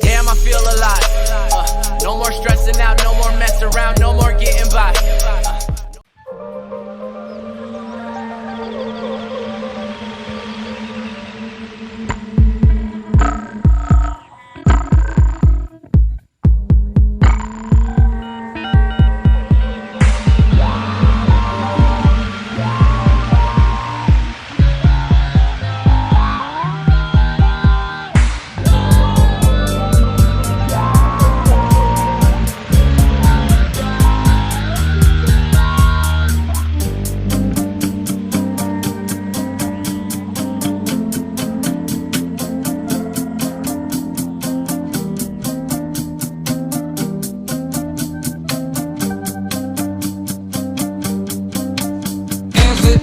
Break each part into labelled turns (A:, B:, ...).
A: Damn, I feel alive. No more stressing out, no more messing around, no more getting by.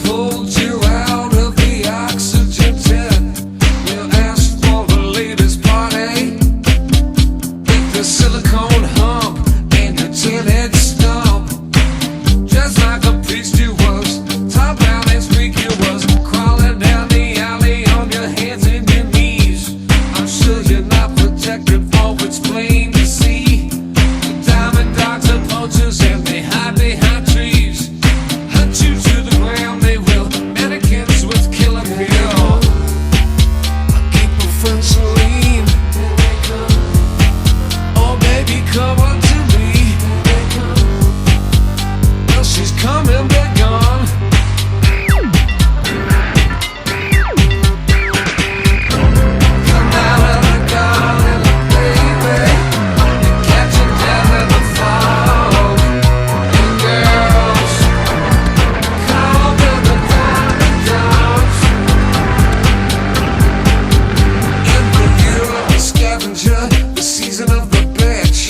B: Pulled you out of the oxygen tent. You asked for the latest party. With the silicone hump and your tinted stump. Just like a priest you was, top down and squeak you was. Crawling down the alley on your hands and your knees. I'm sure you're not protected, for it's plain to see. The diamond dogs are poachers and they hide behind trees. Hunt you to the ground, they will. Mannequins with killer pill. I keep my friend Celine. Oh baby, come on to me. Well, she's coming, but gone. Come out of the garden, baby. You're catching death in the fog. And girls, call them the diamond dogs. In the year of the scavenger, the season of the bitch.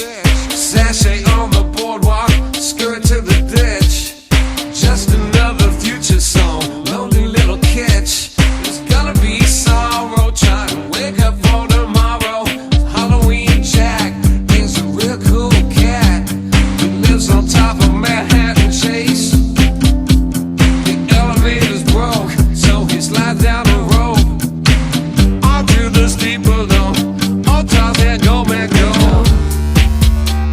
B: Sashay on the boardwalk, skirt to the ditch. Just another future song, lonely little catch. There's gonna be sorrow, trying to wake up for tomorrow. Halloween Jack is a real cool cat who lives on top of Manhattan Chase. The elevator's broke, so he slides down the rope. All through the steeple though, all toss and go, man, go.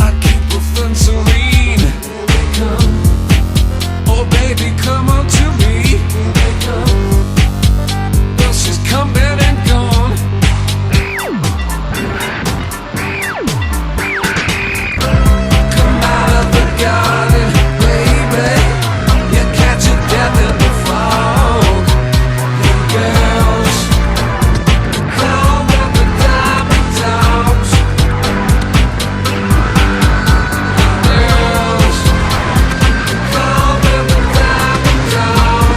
B: I keep a friend Celine. Oh baby, come on to me. Well, she's coming and gone. Come out of the garden, baby. You're catching death in the fog. And girls, call them the diamond dogs. Girls, call them the diamond dogs.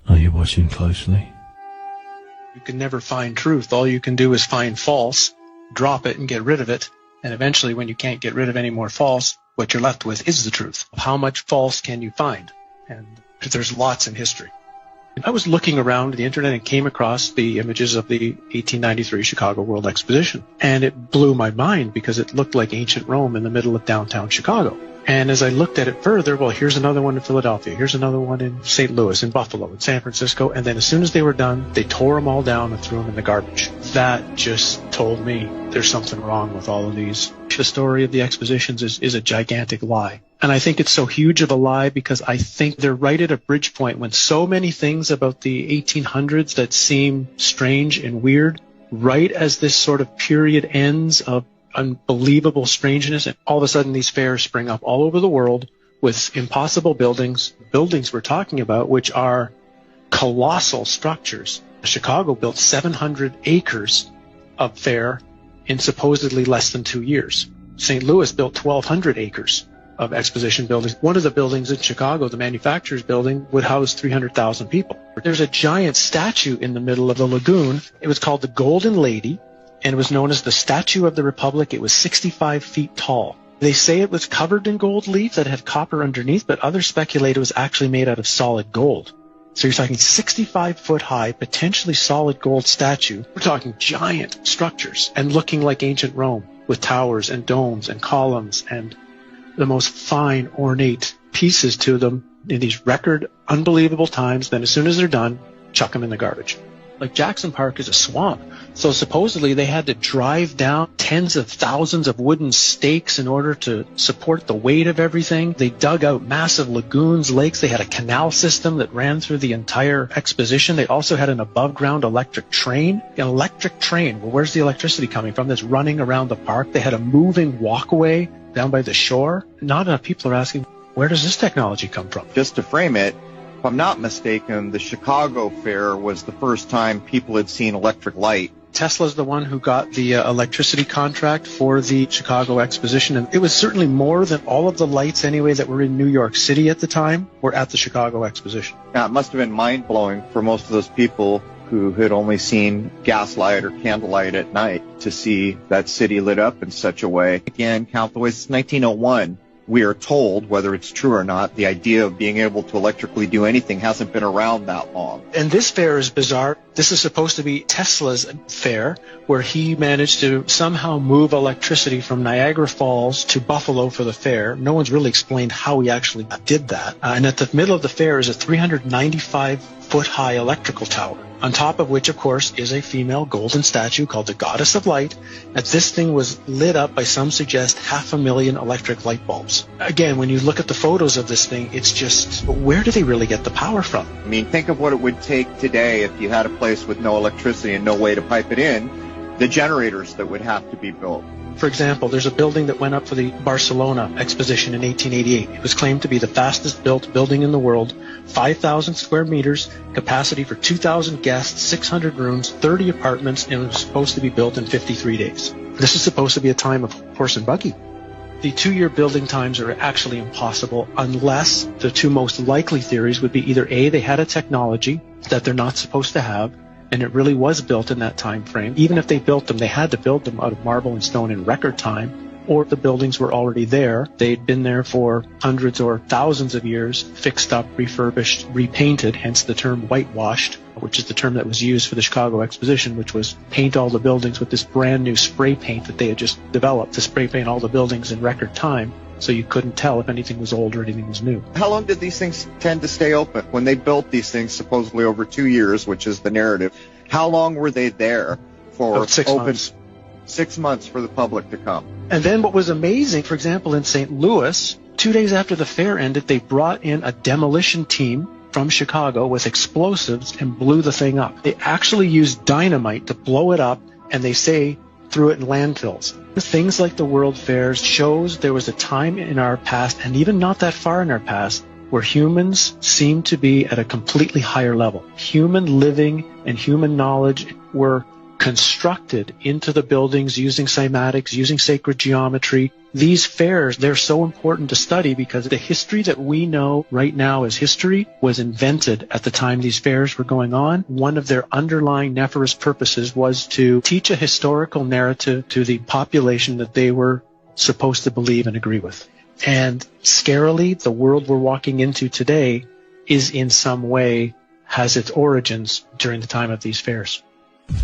C: Are you watching closely?
D: You can never find truth. All you can do is find false, drop it and get rid of it, and eventually when you can't get rid of any more false, what you're left with is the truth. How much false can you find? And there's lots in history. I was looking around the internet and came across the images of the 1893 Chicago World Exposition. And it blew my mind because it looked like ancient Rome in the middle of downtown Chicago. And as I looked at it further, well, here's another one in Philadelphia, here's another one in St. Louis, in Buffalo, in San Francisco, and then as soon as they were done, they tore them all down and threw them in the garbage. That just told me there's something wrong with all of these. The story of the expositions is a gigantic lie. And I think it's so huge of a lie because I think they're right at a bridge point when so many things about the 1800s that seem strange and weird, right as this sort of period ends of unbelievable strangeness, and all of a sudden these fairs spring up all over the world with impossible buildings we're talking about, which are colossal structures. Chicago built 700 acres of fair in supposedly less than 2 years. St. Louis built 1,200 acres of exposition buildings. One of the buildings in Chicago, the manufacturer's building, would house 300,000 people. There's a giant statue in the middle of the lagoon. It was called the Golden Lady, and it was known as the Statue of the Republic. It was 65 feet tall. They say it was covered in gold leaf that had copper underneath, but others speculate it was actually made out of solid gold. So you're talking 65-foot high, potentially solid gold statue. We're talking giant structures and looking like ancient Rome with towers and domes and columns and the most fine, ornate pieces to them in these record, unbelievable times. Then as soon as they're done, chuck them in the garbage. Like Jackson Park is a swamp. So supposedly they had to drive down tens of thousands of wooden stakes in order to support the weight of everything. They dug out massive lagoons, lakes. They had a canal system that ran through the entire exposition. They also had an above-ground electric train. An electric train, well, where's the electricity coming from? That's running around the park. They had a moving walkway down by the shore. Not enough people are asking, where does this technology come from?
E: Just to frame it, if I'm not mistaken, the Chicago Fair was the first time people had seen electric light.
D: Tesla's the one who got the electricity contract for the Chicago Exposition, and it was certainly more than all of the lights anyway that were in New York City at the time were at the Chicago Exposition.
E: Now, it must have been mind-blowing for most of those people who had only seen gaslight or candlelight at night to see that city lit up in such a way. Again, count the ways, it's 1901. We are told, whether it's true or not, the idea of being able to electrically do anything hasn't been around that long.
D: And this fair is bizarre. This is supposed to be Tesla's fair, where he managed to somehow move electricity from Niagara Falls to Buffalo for the fair. No one's really explained how he actually did that. And at the middle of the fair is a 395-foot-high electrical tower, on top of which, of course, is a female golden statue called the Goddess of Light. And this thing was lit up by, some suggest, 500,000 electric light bulbs. Again, when you look at the photos of this thing, it's just, where do they really get the power from?
E: I mean, think of what it would take today if you had a place with no electricity and no way to pipe it in, the generators that would have to be built.
D: For example, there's a building that went up for the Barcelona exposition in 1888. It was claimed to be the fastest built building in the world, 5,000 square meters, capacity for 2,000 guests, 600 rooms, 30 apartments, and it was supposed to be built in 53 days. This is supposed to be a time of horse and buggy. The 2-year building times are actually impossible unless the two most likely theories would be either A, they had a technology that they're not supposed to have, and it really was built in that time frame. Even if they built them, they had to build them out of marble and stone in record time, or the buildings were already there. They'd been there for hundreds or thousands of years, fixed up, refurbished, repainted, hence the term whitewashed, which is the term that was used for the Chicago Exposition, which was paint all the buildings with this brand new spray paint that they had just developed to spray paint all the buildings in record time, so you couldn't tell if anything was old or anything was new.
E: How long did these things tend to stay open? When they built these things, supposedly over 2 years, which is the narrative, how long were they there for?
D: About 6 months.
E: 6 months for the public to come.
D: And then what was amazing, for example, in St. Louis, 2 days after the fair ended, they brought in a demolition team from Chicago with explosives and blew the thing up. They actually used dynamite to blow it up, and they say threw it in landfills. Things like the World Fairs shows there was a time in our past, and even not that far in our past, where humans seemed to be at a completely higher level. Human living and human knowledge were constructed into the buildings using cymatics, using sacred geometry. These fairs, they're so important to study because the history that we know right now as history was invented at the time these fairs were going on. One of their underlying nefarious purposes was to teach a historical narrative to the population that they were supposed to believe and agree with. And scarily, the world we're walking into today is in some way has its origins during the time of these fairs.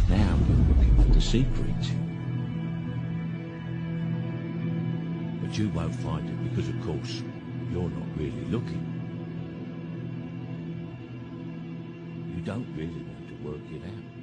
F: Now we're looking for the secret. But you won't find it because, of course, you're not really looking. You don't really want to work it out.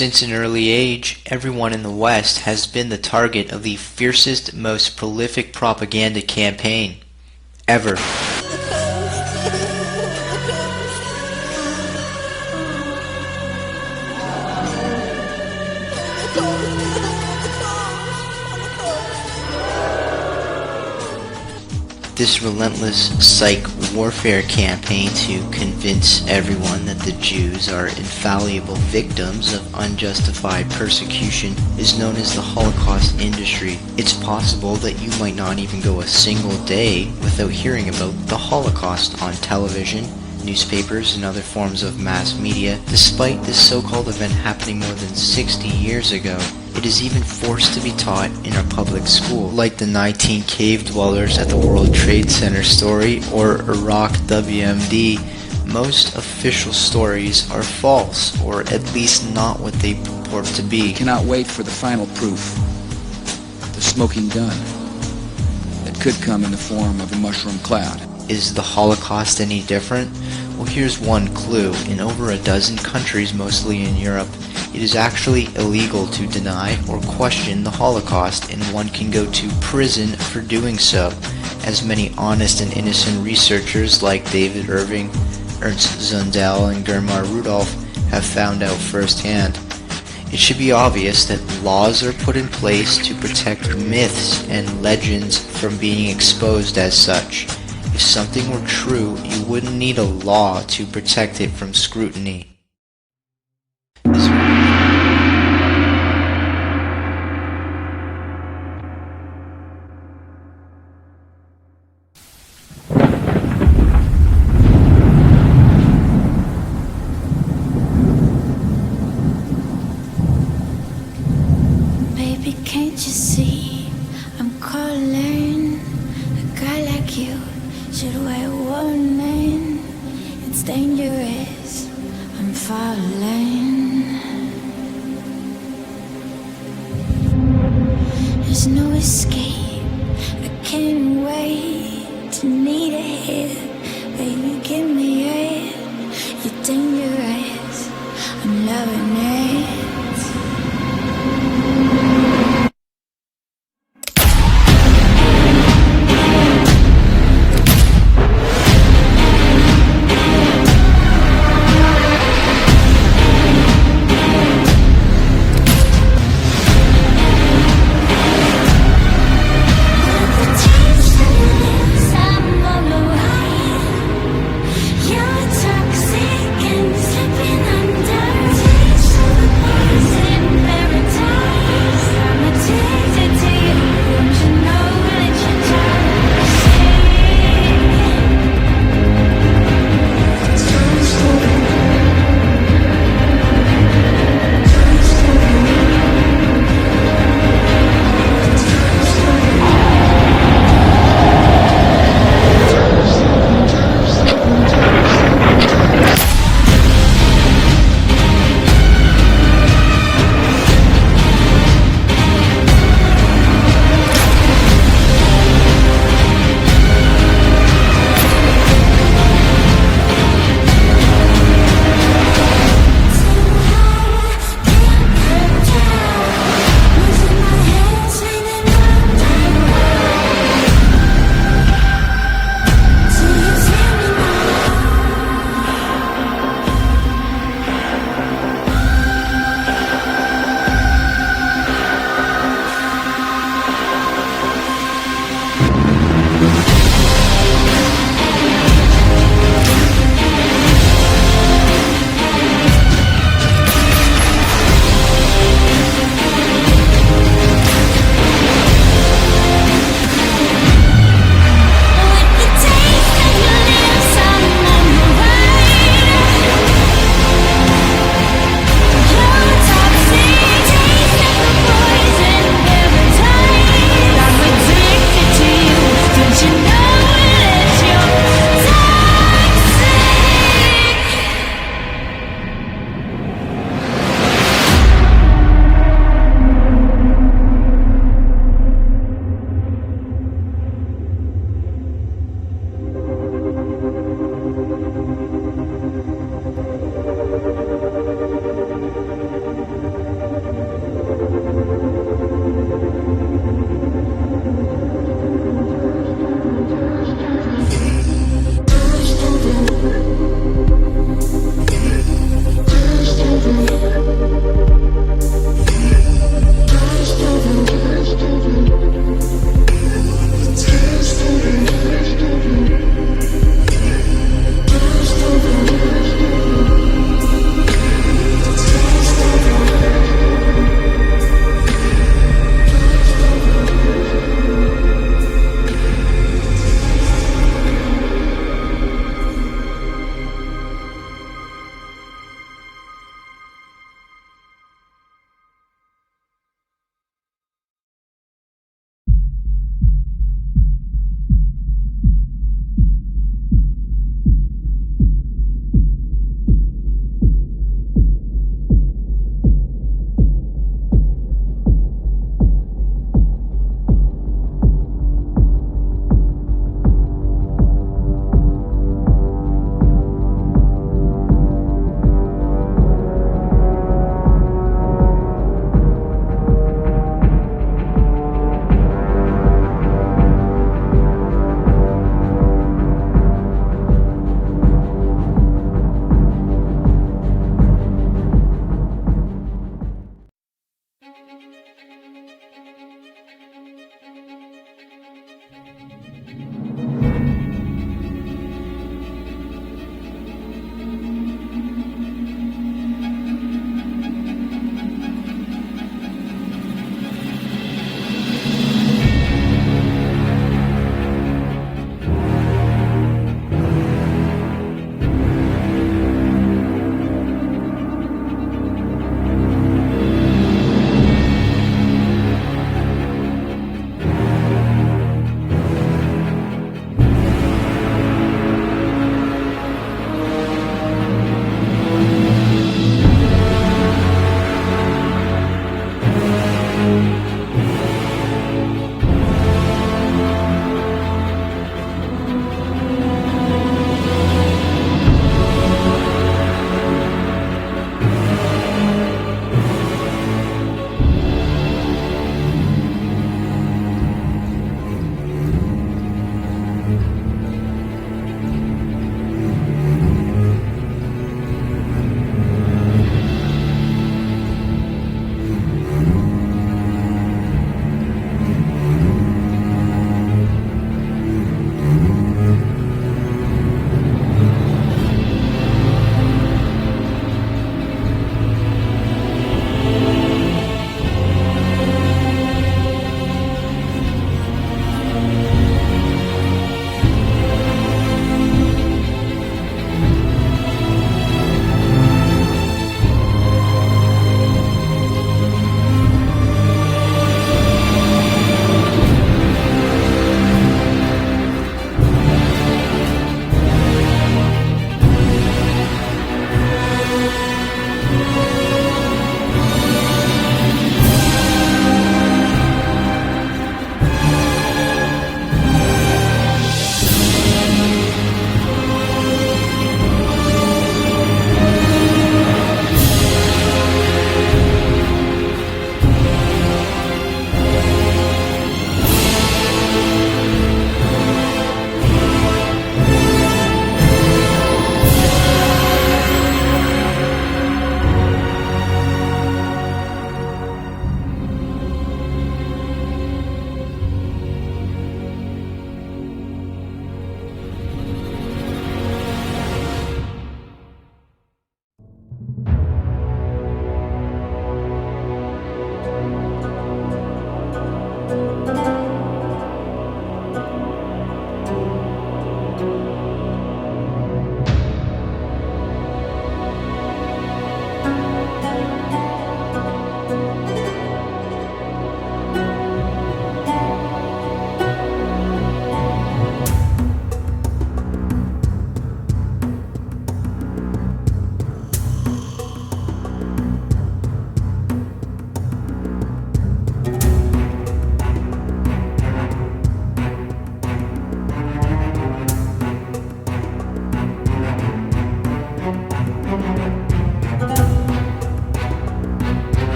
G: Since an early age, everyone in the West has been the target of the fiercest, most prolific propaganda campaign ever. This relentless psych warfare campaign to convince everyone that the Jews are infallible victims of unjustified persecution is known as the Holocaust industry. It's possible that you might not even go a single day without hearing about the Holocaust on television, newspapers, and other forms of mass media, despite this so-called event happening more than 60 years ago. It is even forced to be taught in our public school, like the 19 cave dwellers at the World Trade Center story or Iraq WMD. Most official stories are false, or at least not what they purport to be.
H: Cannot wait for the final proof, the smoking gun, that could come in the form of a mushroom cloud.
G: Is the Holocaust any different? Well, here's one clue. In over a dozen countries, mostly in Europe, it is actually illegal to deny or question the Holocaust, and one can go to prison for doing so, as many honest and innocent researchers like David Irving, Ernst Zundel, and Germar Rudolph have found out firsthand. It should be obvious that laws are put in place to protect myths and legends from being exposed as such. If something were true, you wouldn't need a law to protect it from scrutiny.
I: Baby, can't you see I'm calling? A guy like you should wear a warning. It's dangerous, I'm falling. There's no escape, I can't wait to need a hit. Baby, give me it, you're dangerous, I'm loving it.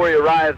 J: before you rise.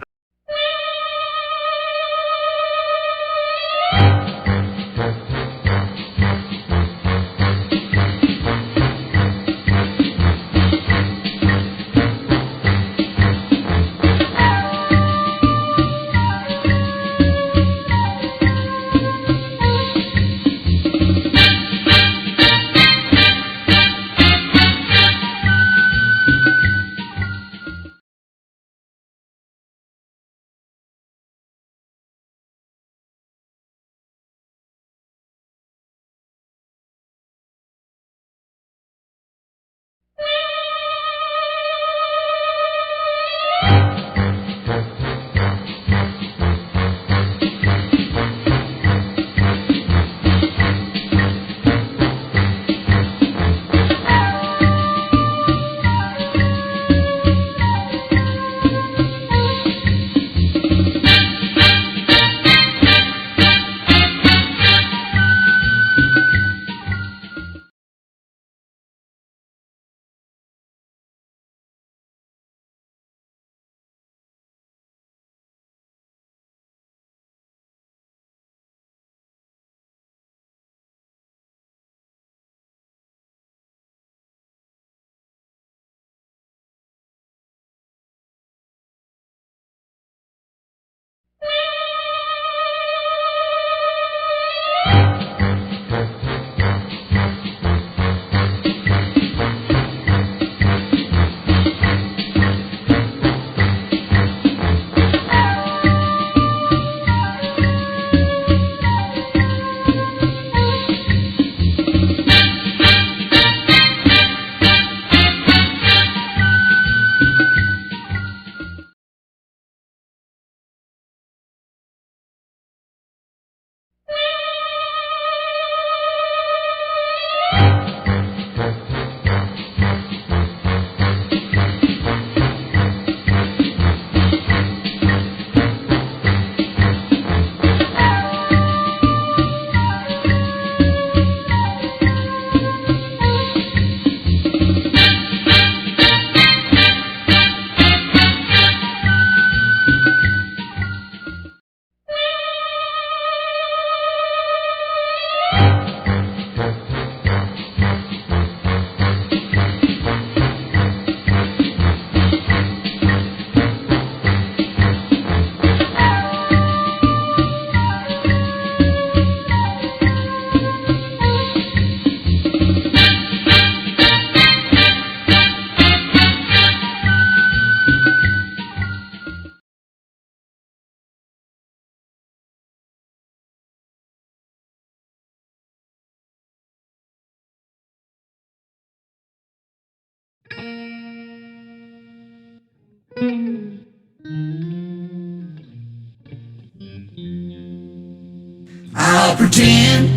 B: I'll pretend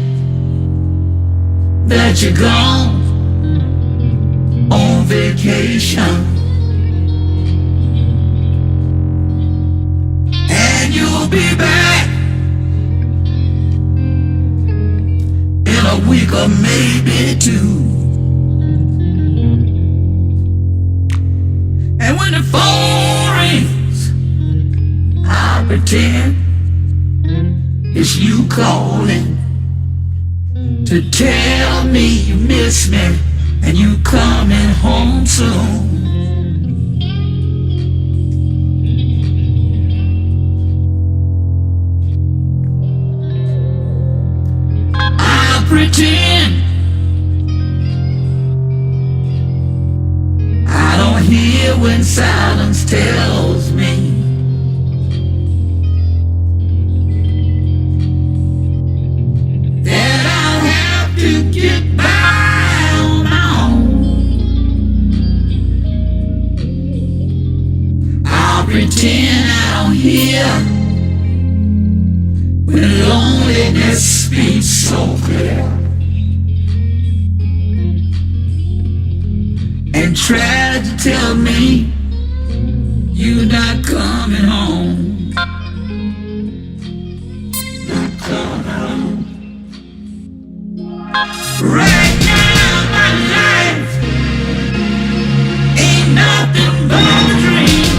B: that you're gone on vacation, and you'll be back in a week or maybe two. And when the phone rings, I'll pretend it's you calling to tell me you miss me and you coming home soon. I'll pretend I don't hear when silence tells me to get by on my own. I'll pretend I don't hear when loneliness speaks so clear, and try to tell me you're not coming home. Not coming home. Right now my life ain't nothing but a dream.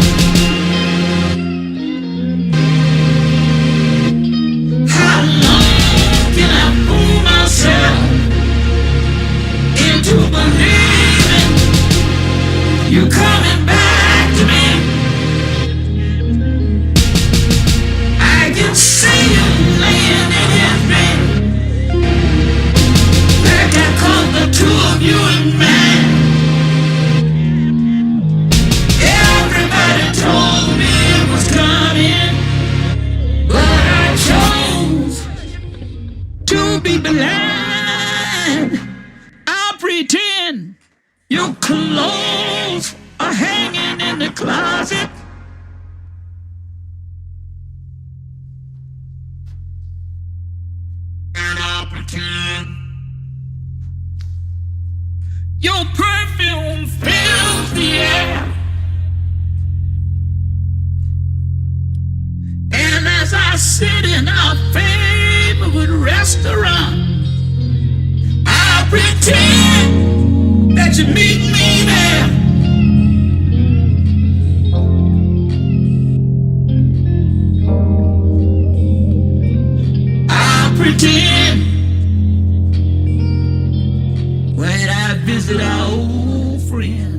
J: sit in our favorite restaurant. I'll pretend that you meet me there. I'll pretend when I visit our old friends.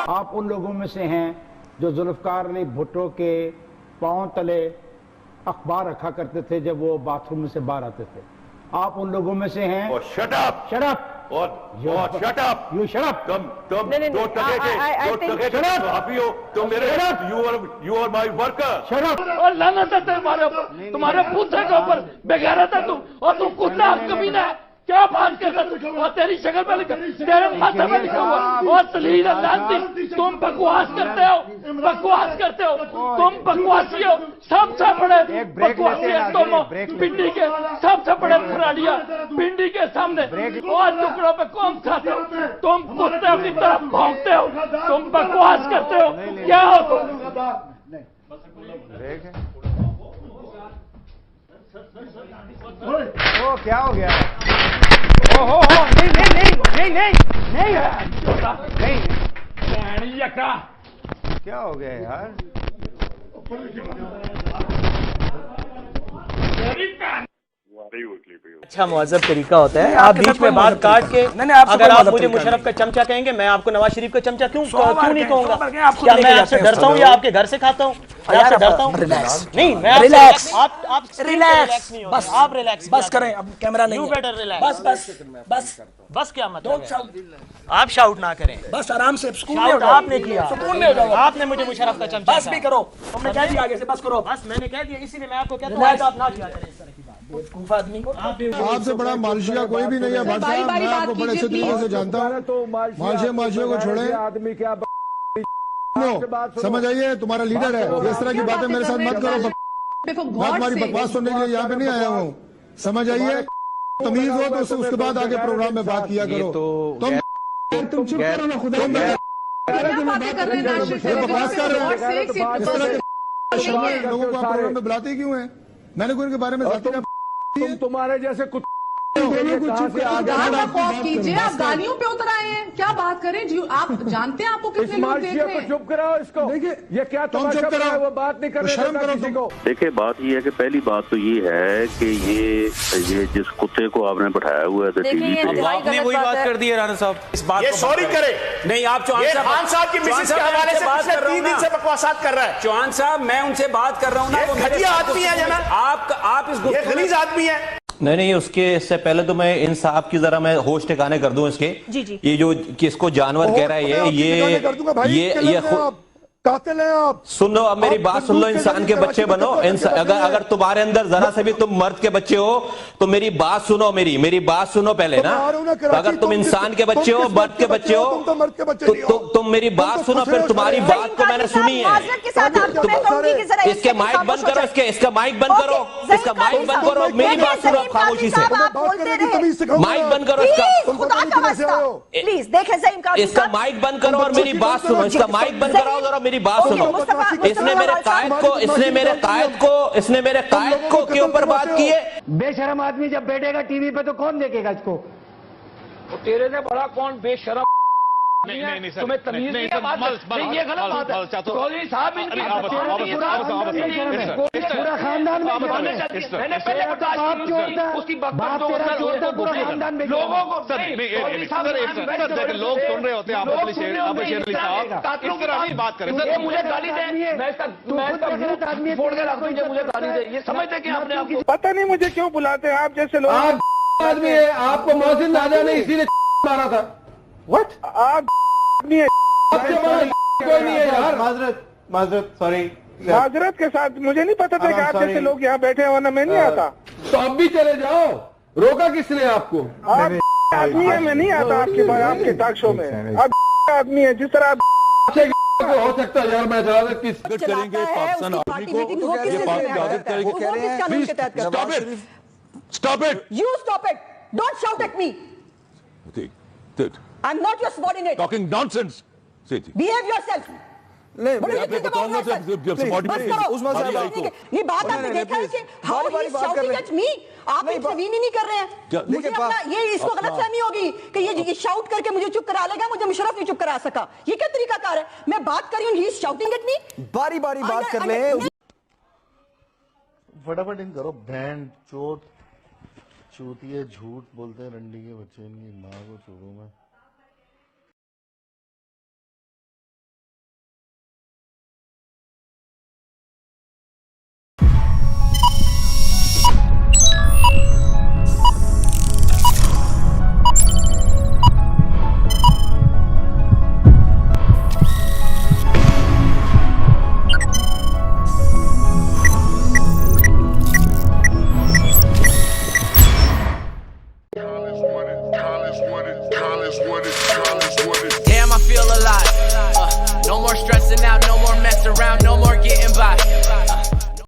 K: آپ ان لوگوں میں سے ہیں جو ذوالفقار علی بھٹو کے پاؤں تلے اخبار رکھا کرتے تھے جب وہ باتھ روم میں سے باہر آتے تھے. آپ ان لوگوں میں سے ہیں.
L: Shut up shut up shut up
K: you shut up.
L: تم دو ٹکے صحافی ہو. تم میرے you are my worker.
K: Shut up.
J: اور لعنت ہے تمہارے پوتھے کے اوپر. بغیرت ہے تم اور تم کتا کمینہ ہے. کیا بات کرتا اور تیری شکل پہ لکھا تیرے ماتھے پہ لکھا ہوا اور سلیل لانتی. تم بکواس کرتے ہو تم بکواسی ہو. سب سے بڑے بکواسی تم پنڈی کے سب سے بڑے کھلاڑیاں پنڈی کے سامنے اور ٹکڑوں پہ کون کھاتے ہو. تم کتے کی طرف بھونکتے ہو. تم بکواس کرتے ہو. کیا ہو تم؟
K: کیا ہو گیا؟ کیا ہو گیا یار؟
M: اچھا مہذب طریقہ ہوتا ہے. آپ بیچ میں بات کاٹ کے اگر آپ مجھے مشرف کا چمچہ کہیں گے میں آپ کو نواز شریف کا چمچہ کیوں نہیں کہوں گا؟ کیا میں آپ سے ڈرتا ہوں یا آپ کے گھر سے کھاتا ہوں؟ آپ سے ڈرتا ہوں نہیں. میں ریلیکس. آپ ریلیکس بس کریں. اب کیمرہ نہیں. بس کیا مطلب ہے؟ آپ شاؤٹ نہ کریں. بس آرام سے. شاؤٹ آپ نے کیا. آپ نے مجھے مشرف کا چمچہ. بس بھی کرو. تم نے کہہ دیا آگے سے بس کرو. بس میں نے کہہ دیا اسی لیے میں آپ کو کہتا ہوں آپ نہ کیا کریں اس طرح کی بات.
N: آپ سے بڑا مالشیا کوئی بھی نہیں ہے. بھٹ صاحب میں آپ کو بڑے اچھے طریقے سے جانتا ہوں. مالشیا کو چھوڑیں. سمجھ آئیے تمہارا لیڈر ہے. اس طرح کی باتیں میرے ساتھ مت کرو. میں تمہاری بکواس سننے کے لیے یہاں پہ نہیں آیا ہوں. سمجھ آئیے تمیز ہو تو اس کے بعد آگے پروگرام میں بات کیا کرو. تم چپ کرو نا خدا. بکواس کر رہے ہیں اس طرح کے لوگوں کو پروگرام میں بلاتے کیوں ہیں؟ میں نے کوئی ان کے بارے میں
K: تم تمہارے جیسے کچھ
O: کیجیے. آپ گالیوں پہ اتر آئے ہیں. کیا بات کریں جی؟ آپ جانتے ہیں آپ کو کتنے لوگ دیکھ رہے ہیں.
K: چپ کراؤ اس کو. یہ کیا تماشا ہے وہ بات نہیں کر رہے. کسی کو
P: دیکھیں بات یہ ہے کہ پہلی بات تو یہ ہے کہ یہ جس کتے کو آپ نے بٹھایا ہوا ہے ٹی وی پہ
Q: آپ نے وہی بات کر دی ہے رانا صاحب. اس بات یہ سوری کرے نہیں. آپ چوہان صاحب کی مسز کے حوالے سے پچھلے 3 دن سے بکواسات کر رہا ہے. چوہان صاحب میں ان سے بات کر رہا ہوں نا. گھٹیا آدمی ہے جناب. آپ اس یہ غلیظ آدمی ہے.
R: نہیں اس کے اس سے پہلے تو میں ان صاحب کی ذرا میں ہوش ٹھکانے کر دوں اس کے. یہ جو اس کو جانور کہہ رہا ہے یہ
N: قاتل ہیں آپ.
R: سن لو اب میری بات سن لو. انسان کے بچے بنو. اگر تمہارے اندر ذرا سے بھی تم مرد کے بچے ہو تو میری بات سنو. میری بات سنو پہلے نا. اگر تم انسان کے بچے ہو مرد کے بچے ہو تو تم میری بات سنو. پھر تمہاری بات کو میں نے سنی ہے. اس کے مائک بند کرو. اس کا مائک بند کرو. اس کا مائک بند کرو. میری بات سنو خاموشی سے. مائک بند کرو اس کا. اس کا مائک بند کرو اور میری بات سنو. اس کا مائک بند کراؤ ذرا میری بات سنو. اس نے میرے قائد کو کے اوپر بات کی ہے.
K: بے شرم آدمی جب بیٹھے گا ٹی وی پہ تو کون دیکھے گا اس کو؟
J: تیرے سے بڑا کون بے شرم تمہیں تمیز نہیں ہے. یہ غلط بات ہے. چودھری صاحب
K: پورا خاندان میں
J: اس کی بات
K: پورا خاندان میں
J: لوگوں کو
L: لوگ سن رہے ہوتے ہیں. بات کریں
J: مجھے گالی دیں. مجھے گالی دیں. یہ سمجھتے کہ آپ نے آپ کو
L: پتہ نہیں مجھے کیوں بلاتے ہیں آپ جیسے لوگ.
N: آدمی ہے. آپ کو محسن راجا نے اسی لیے مارا تھا.
L: What? آپ نہیں ہے.
N: کوئی نہیں ہے یار. معذرت سوری.
L: معذرت کے ساتھ مجھے نہیں پتا تھا کہ آپ جیسے لوگ یہاں بیٹھے ہیں ورنہ میں نہیں آتا.
N: تو اب بھی چلے جاؤ. روکا کس نے آپ کو؟
L: آپ آدمی ہے. میں نہیں آتا آپ کے ٹاک شو میں. آپ آدمی ہے جس طرح آپ
N: ہو سکتا ہے یار. میں
O: کریں گے پاکستان آرمی کو یہ بات اجازت کریں گے.
N: Stop it. You stop it.
O: Don't shout at me.
S: I'm not your subordinate.
L: Talking nonsense.
S: Behave yourself.
L: मैं बताऊंगा
S: ये बात आपने देखा है कि how he is shouting at me. आप इंटरवीन ही नहीं कर रहे हैं. मुझे अपना ये इसको गलतफहमी होगी कि ये शाउट करके मुझे चुप करा लेगा, मुझे मुशर्रफ नहीं चुप करा सका. ये क्या तरीका कार है? मैं बात कर रही हूँ, he is shouting at me.
T: बारी बारी बात कर ले.
U: फटाफट इन करो. बैंड चोट चूतिए झूठ बोलते हैं रंडी के बच्चे, इनकी माँ को छोड़ू मैं.